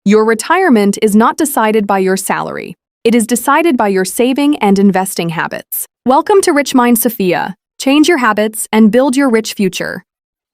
Your retirement is not decided by your salary. It is decided by your saving and investing habits. Welcome to Rich Mind Sophia. Change your habits and build your rich future.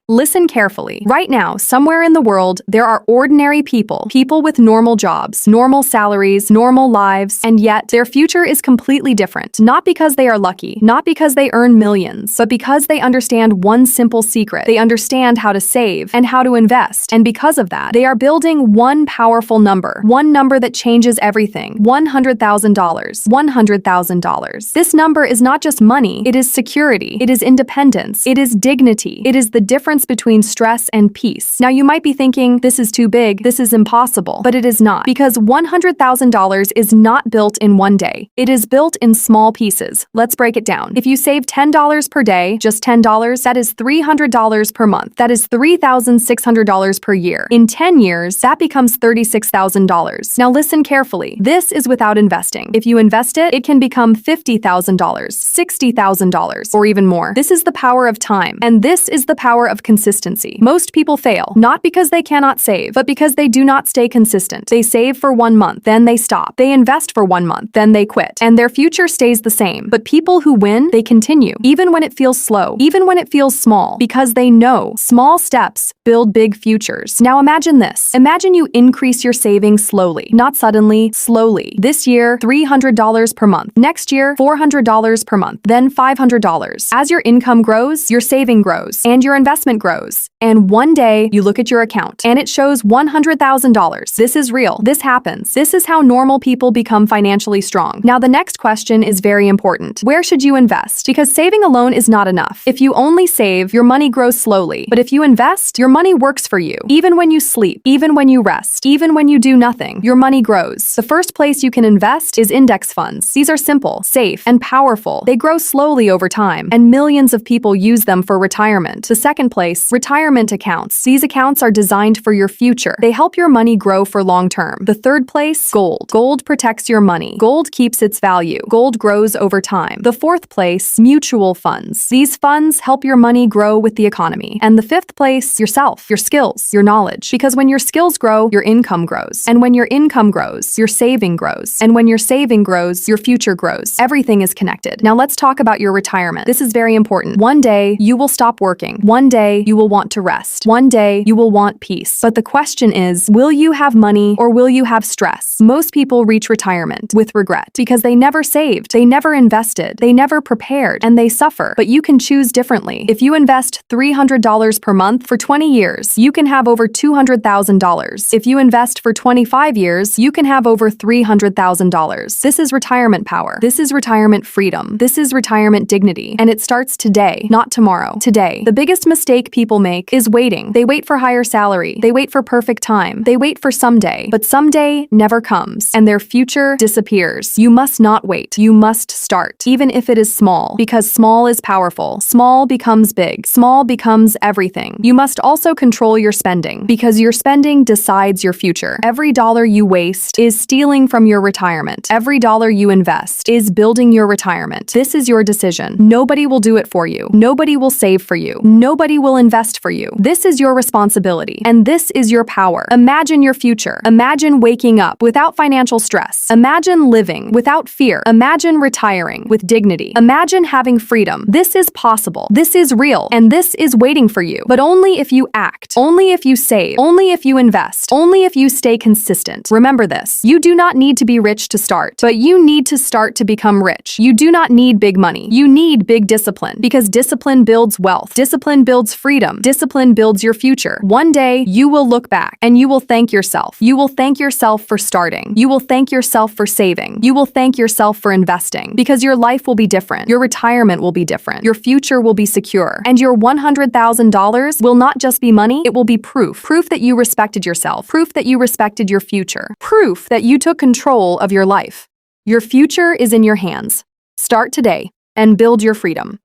Listen carefully. Right now, somewhere in the world, there are ordinary people with normal jobs, normal salaries, normal lives, and yet their future is completely different. Not because they are lucky, not because they earn millions, but because they understand one simple secret. They understand how to save and how to invest, and because of that, they are building one powerful number, one number that changes everything. $100,000. $100,000. This number is not just money, it is security, it is independence, it is dignity, it is the difference between stress and peace. Now you might be thinking, this is too big, this is impossible, but it is not, because $100,000 is not built in one day. It is built in small pieces. Let's break it down. If you save $10 per day, just $10, that is $300 per month. That is $3,600 per year. In 10 years, that becomes $36,000. Now listen carefully. This is without investing. If you invest it, it can become $50,000, $60,000, or even more. This is the power of time, and this is the power of consistency. Most people fail, not because they cannot save, but because they do not stay consistent. They save for 1 month, then they stop. They invest for 1 month, then they quit. And their future stays the same. But people who win, they continue, even when it feels slow, even when it feels small, because they know small steps build big futures. Now imagine this. Imagine you increase your savings slowly, not suddenly, slowly. This year, $300 per month. Next year, $400 per month, then $500. As your income grows, your saving grows, and your investment grows. And one day, you look at your account, and it shows $100,000. This is real. This happens. This is how normal people become financially strong. Now, the next question is very important. Where should you invest? Because saving alone is not enough. If you only save, your money grows slowly. But if you invest, your money works for you. Even when you sleep, even when you rest, even when you do nothing, your money grows. The first place you can invest is index funds. These are simple, safe, and powerful. They grow slowly over time, and millions of people use them for retirement. The second place, retirement accounts. These accounts are designed for your future. They help your money grow for long term. The third place, gold. Gold protects your money. Gold keeps its value. Gold grows over time. The fourth place, mutual funds. These funds help your money grow with the economy. And the fifth place, yourself, your skills, your knowledge. Because when your skills grow, your income grows. And when your income grows, your saving grows. And when your saving grows, your future grows. Everything is connected. Now let's talk about your retirement. This is very important. One day, you will stop working. One day, you will want to rest. One day, you will want peace. But the question is, will you have money or will you have stress? Most people reach retirement with regret because they never saved, they never invested, they never prepared, and they suffer. But you can choose differently. If you invest $300 per month for 20 years, you can have over $200,000. If you invest for 25 years, you can have over $300,000. This is retirement power. This is retirement freedom. This is retirement dignity. And it starts today, not tomorrow. Today. The biggest mistake people make is waiting. They wait for higher salary. They wait for perfect time. They wait for someday. But someday never comes, and their future disappears. You must not wait. You must start, even if it is small, because small is powerful. Small becomes big. Small becomes everything. You must also control your spending, because your spending decides your future. Every dollar you waste is stealing from your retirement. Every dollar you invest is building your retirement. This is your decision. Nobody will do it for you. Nobody will save for you. Nobody will invest for you. This is your responsibility, and this is your power. Imagine your future. Imagine waking up without financial stress. Imagine living without fear. Imagine retiring with dignity. Imagine having freedom. This is possible. This is real, and this is waiting for you. But only if you act. Only if you save. Only if you invest. Only if you stay consistent. Remember this. You do not need to be rich to start, but you need to start to become rich. You do not need big money. You need big discipline, because discipline builds wealth. Discipline builds freedom. Discipline builds your future. One day, you will look back and you will thank yourself. You will thank yourself for starting. You will thank yourself for saving. You will thank yourself for investing, because your life will be different. Your retirement will be different. Your future will be secure. And your $100,000 will not just be money, it will be proof. Proof that you respected yourself. Proof that you respected your future. Proof that you took control of your life. Your future is in your hands. Start today and build your freedom.